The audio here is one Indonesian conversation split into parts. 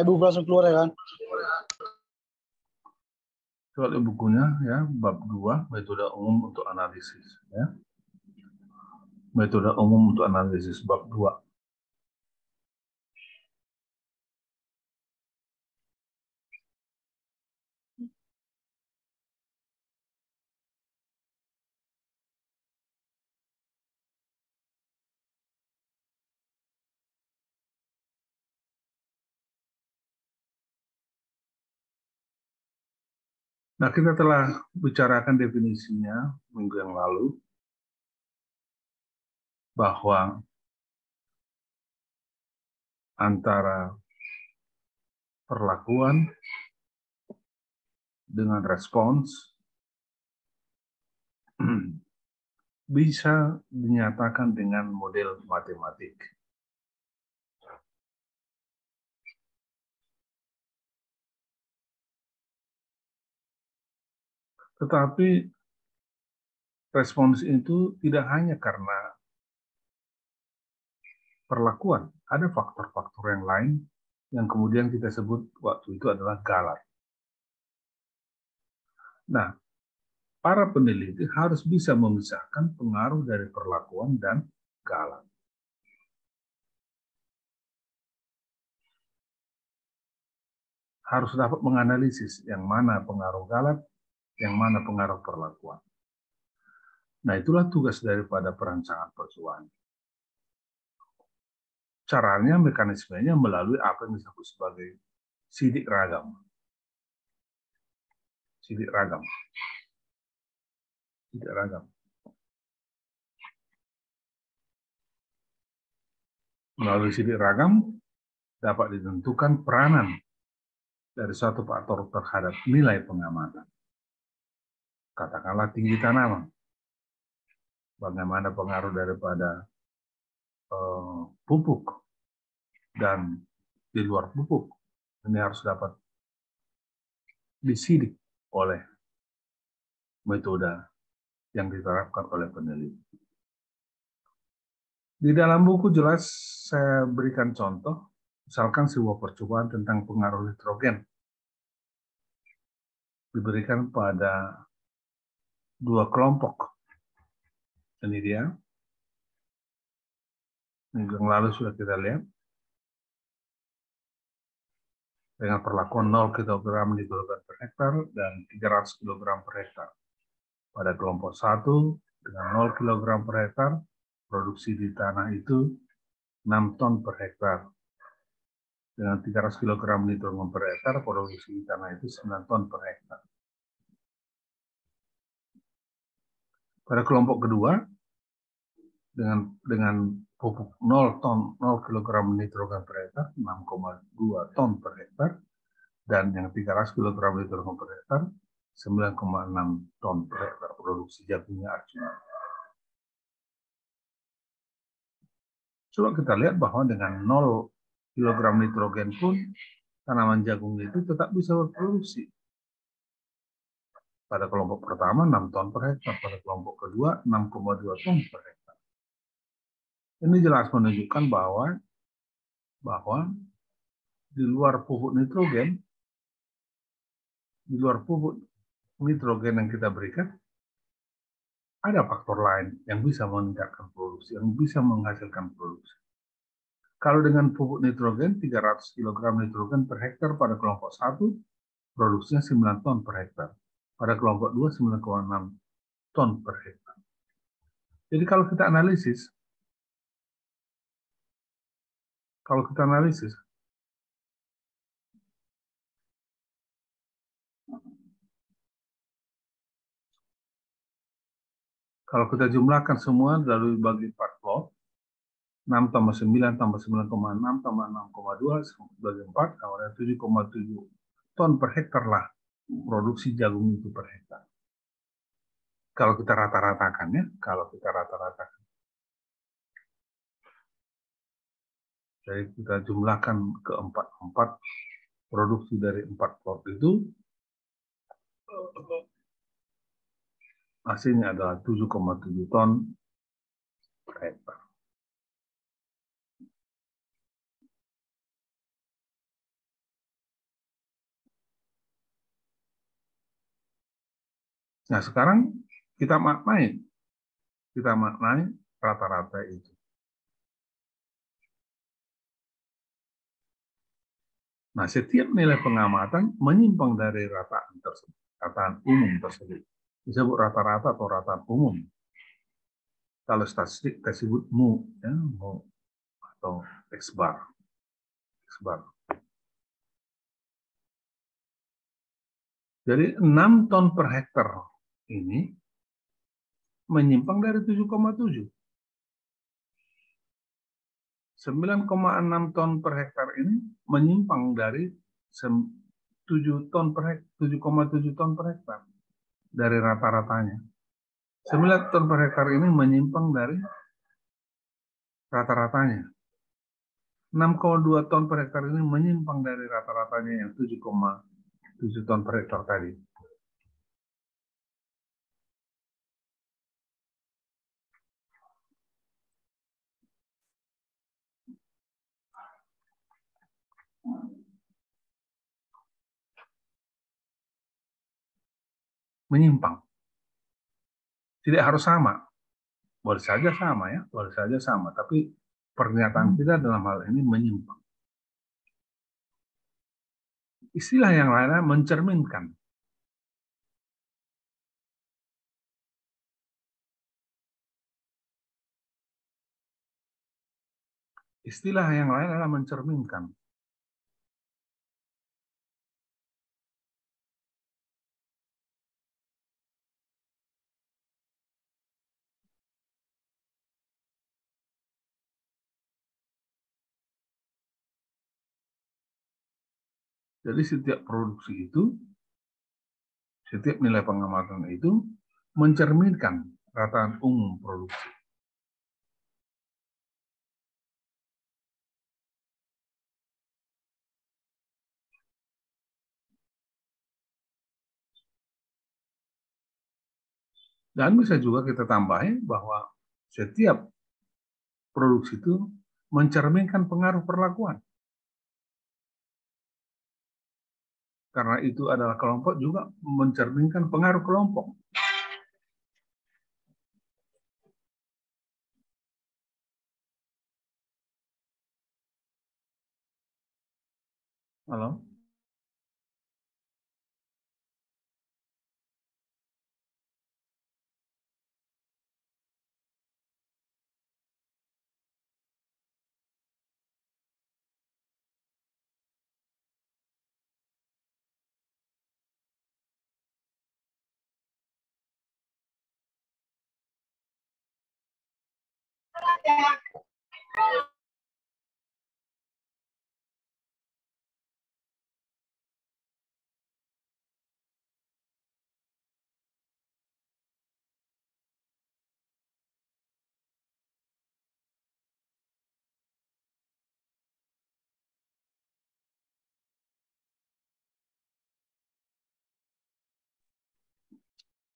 Ibu langsung keluar ya kan? Coba lihat bukunya ya, bab 2, metode umum untuk analisis ya. Metode umum untuk analisis bab 2. Nah, kita telah bicarakan definisinya minggu yang lalu, bahwa antara perlakuan dengan respons bisa dinyatakan dengan model matematik. Tetapi respons itu tidak hanya karena perlakuan, ada faktor-faktor yang lain yang kemudian kita sebut waktu itu adalah galat. Nah, para peneliti harus bisa memisahkan pengaruh dari perlakuan dan galat. Harus dapat menganalisis yang mana pengaruh galat, yang mana pengaruh perlakuan. Nah, itulah tugas daripada perancangan percuan. Caranya, mekanismenya melalui apa yang disebut sebagai sidik ragam. Sidik ragam. Sidik ragam. Melalui sidik ragam dapat ditentukan peranan dari suatu faktor terhadap nilai pengamatan. Katakanlah tinggi tanaman. Bagaimana pengaruh daripada pupuk dan di luar pupuk. Ini harus dapat disidik oleh metode yang diterapkan oleh peneliti. Di dalam buku jelas saya berikan contoh, misalkan sebuah percobaan tentang pengaruh nitrogen diberikan pada 2 kelompok. Ini dia. Minggu yang lalu sudah kita lihat. Dengan perlakuan 0 kg nitrogen per hektar dan 300 kg per hektar. Pada kelompok 1 dengan 0 kg per hektar, produksi di tanah itu 6 ton per hektar. Dengan 300 kg nitrogen per hektar, produksi di tanah itu 9 ton per hektar. Pada kelompok kedua, dengan pupuk 0 kg nitrogen per hektar, 6,2 ton per hektar, dan yang 300 kg nitrogen per hektar, 9,6 ton per hektar produksi jagungnya Arjuna. Coba kita lihat bahwa dengan 0 kg nitrogen pun tanaman jagung itu tetap bisa berproduksi. Pada kelompok pertama 6 ton per hektar, pada kelompok kedua 6,2 ton per hektar. Ini jelas menunjukkan bahwa di luar pupuk nitrogen yang kita berikan, ada faktor lain yang bisa meningkatkan produksi, yang bisa menghasilkan produksi. Kalau dengan pupuk nitrogen, 300 kg nitrogen per hektar pada kelompok 1, produksinya 9 ton per hektar. Pada kelompok 2, 9,6 ton per hektar. Jadi kalau kita analisis, kalau kita jumlahkan semua lalu bagi 4 plot, 6 tambah 9 tambah 9,6 tambah 6,2 bagi 4, awalnya 7,7 ton per hektar lah produksi jagung itu per hektar. Kalau kita rata-ratakan ya, Jadi kita jumlahkan ke 4 produksi dari 4 plot itu, hasilnya adalah 7,7 ton per hektar. Nah, sekarang kita maknai rata-rata itu. Nah, setiap nilai pengamatan menyimpang dari rataan tersebut, rataan umum tersebut. Disebut rata-rata atau rataan umum. Kalau statistik kita sebut mu, ya, mu atau X bar. Jadi 6 ton per hektar ini menyimpang dari 7,7. 9,6 ton per hektar ini menyimpang dari 7,7 ton per hektar dari rata-ratanya. 9 ton per hektar ini menyimpang dari rata-ratanya. 6,2 ton per hektar ini menyimpang dari rata-ratanya yang 7,7 ton per hektar tadi. Menyimpang. Tidak harus sama. Boleh saja sama ya, boleh saja sama. Tapi pernyataan kita dalam hal ini menyimpang. Istilah yang lainnya mencerminkan. Istilah yang lain adalah mencerminkan. Jadi setiap produksi itu, setiap nilai pengamatan itu mencerminkan rataan umum produksi. Dan bisa juga kita tambahin bahwa setiap produksi itu mencerminkan pengaruh perlakuan. Karena itu adalah kelompok juga mencerminkan pengaruh kelompok. Halo?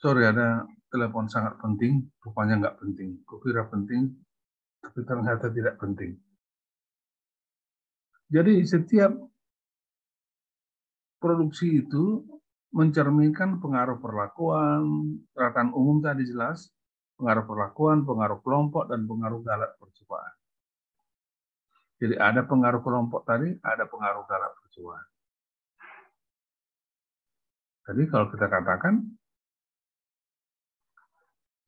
Sorry, ada telepon sangat penting, rupanya nggak penting. Kukira penting, tapi ternyata tidak penting. Jadi setiap produksi itu mencerminkan pengaruh perlakuan, rataan umum tadi jelas, pengaruh perlakuan, pengaruh kelompok, dan pengaruh galak percobaan. Jadi ada pengaruh kelompok tadi, ada pengaruh galak percobaan. Jadi kalau kita katakan,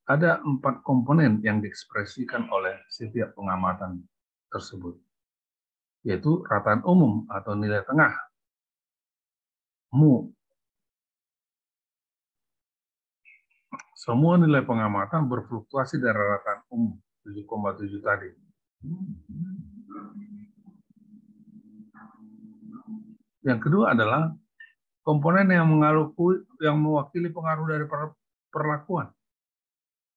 ada 4 komponen yang diekspresikan oleh setiap pengamatan tersebut, yaitu rataan umum atau nilai tengah, mu. Semua nilai pengamatan berfluktuasi dari rataan umum 7,7 tadi. Yang kedua adalah komponen yang mewakili pengaruh dari perlakuan.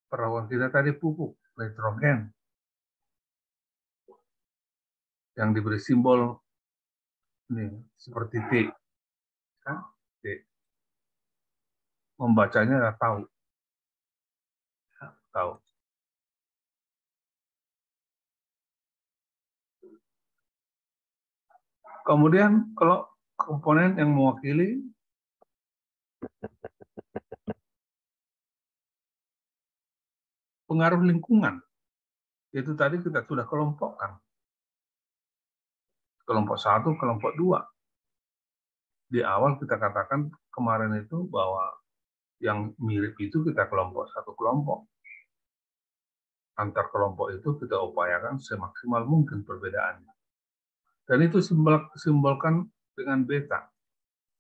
Perlakuan kita tadi pupuk, nitrogen, yang diberi simbol ini seperti T. T. Membacanya nggak tahu. Tahu. Kemudian kalau komponen yang mewakili pengaruh lingkungan. Itu tadi kita sudah kelompokkan. Kelompok 1, kelompok 2. Di awal kita katakan kemarin itu bahwa yang mirip itu kita kelompok 1 kelompok. Antar kelompok itu kita upayakan semaksimal mungkin perbedaannya. Dan itu simbolkan dengan beta.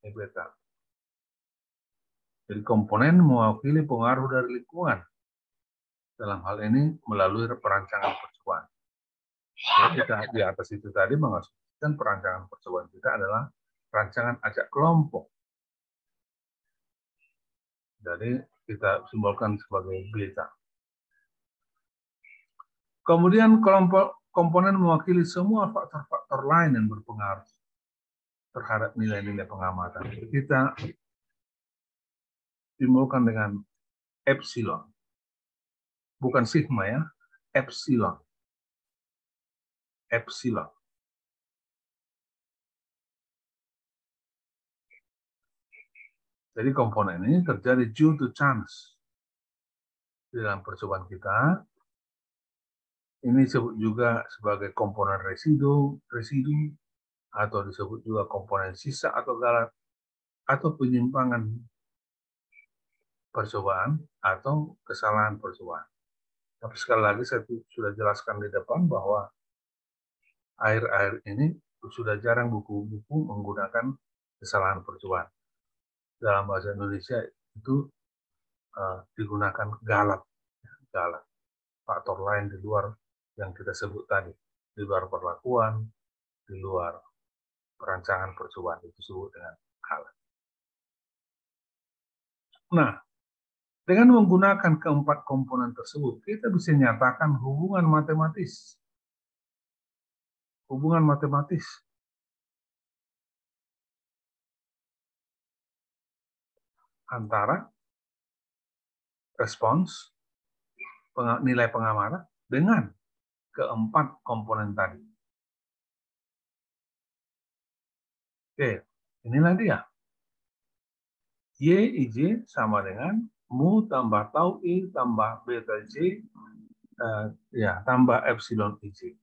Beta. Jadi komponen mewakili pengaruh dari lingkungan. Dalam hal ini melalui perancangan percobaan. Jadi kita di atas itu tadi mengasumsikan perancangan percobaan kita adalah rancangan ajak kelompok. Jadi kita simbolkan sebagai beta. Kemudian kelompok komponen mewakili semua faktor-faktor lain yang berpengaruh terhadap nilai-nilai pengamatan. Kita simbolkan dengan epsilon. Bukan sigma ya, epsilon. Epsilon. Jadi komponen ini terjadi due to chance. Di dalam percobaan kita, ini disebut juga sebagai komponen residu, atau disebut juga komponen sisa atau galat, atau penyimpangan percobaan, atau kesalahan percobaan. Tapi sekali lagi saya sudah jelaskan di depan bahwa akhir-akhir ini sudah jarang buku-buku menggunakan kesalahan percobaan. Dalam bahasa Indonesia itu digunakan galat, faktor lain di luar yang kita sebut tadi, di luar perlakuan, di luar perancangan percobaan, itu disebut dengan galat. Nah, dengan menggunakan keempat komponen tersebut, kita bisa nyatakan hubungan matematis antara respons, nilai pengamatan dengan keempat komponen tadi. Oke, inilah dia. Y/IJ sama dengan mu tambah tau I tambah beta J tambah epsilon IJ.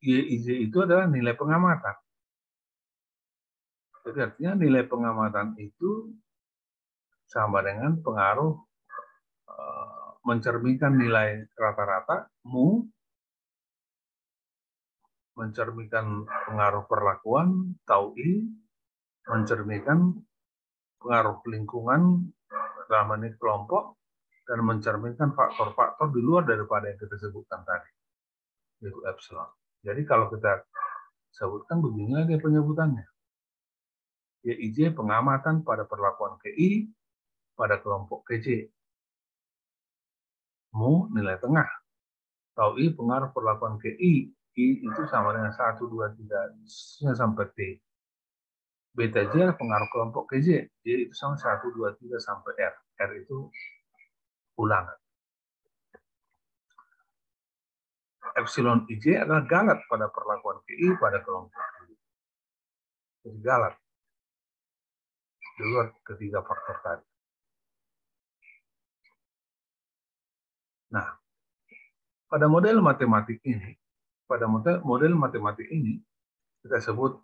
Y/IJ itu adalah nilai pengamatan. Jadi artinya nilai pengamatan itu sama dengan pengaruh mencerminkan nilai rata-rata, mu mencerminkan pengaruh perlakuan, tau I mencerminkan pengaruh lingkungan dalam ini kelompok, dan mencerminkan faktor-faktor di luar daripada yang kita sebutkan tadi, yaitu epsilon. Jadi kalau kita sebutkan beginilah dia penyebutannya. Y/IJ pengamatan pada perlakuan KI pada kelompok KJ. Mu nilai tengah. Tau I pengaruh perlakuan KI. I itu sama dengan 1, 2, 3 sampai T. Beta J pengaruh kelompok KJ. J itu sama 1, 2, 3 sampai R. R itu ulangan. Epsilon IJ adalah galat pada perlakuan KI pada kelompok KI. Jadi galat. Di luar ketiga faktor tadi. Nah, pada model matematik ini, kita sebut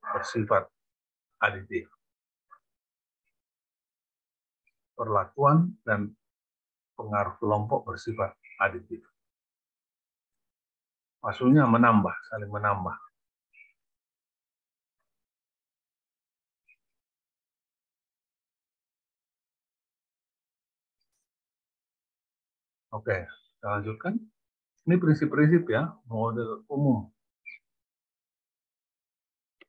bersifat aditif. Perlakuan dan pengaruh kelompok bersifat aditif. Maksudnya menambah, saling menambah. Oke, kita lanjutkan. Ini prinsip-prinsip ya, model umum.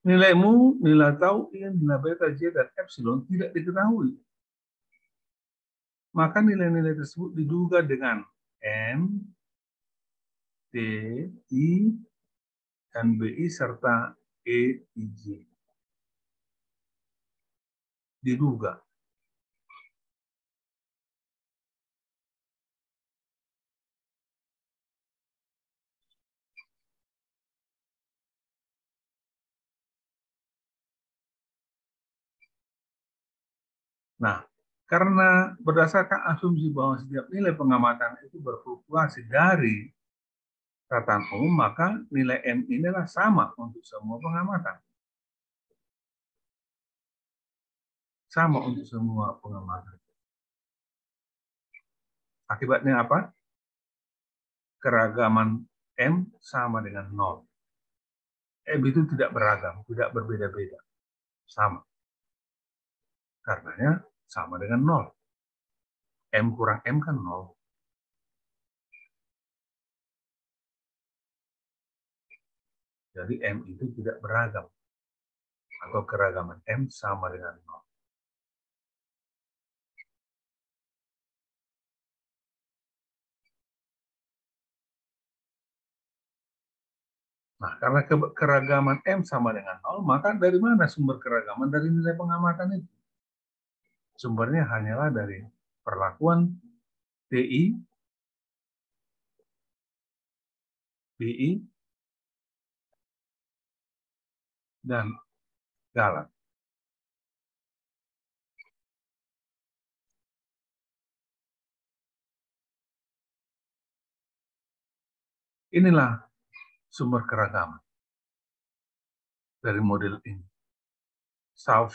Nilai mu, nilai tau, nilai beta, J, dan epsilon tidak diketahui. Maka nilai-nilai tersebut diduga dengan M, T, I, dan BI, serta E, I, J. Diduga. Nah, Karena berdasarkan asumsi bahwa setiap nilai pengamatan itu berfluktuasi dari rataan umum, maka nilai M inilah sama untuk semua pengamatan. Sama untuk semua pengamatan. Akibatnya apa? Keragaman M sama dengan 0. M itu tidak beragam, tidak berbeda-beda. Sama. Karenanya sama dengan 0. M kurang M kan 0. Jadi M itu tidak beragam. Atau keragaman M sama dengan 0. Nah, karena keragaman M sama dengan 0, maka dari mana sumber keragaman dari nilai pengamatan itu? Sumbernya hanyalah dari perlakuan TI, BI, dan galan. Inilah sumber keragaman dari model ini. South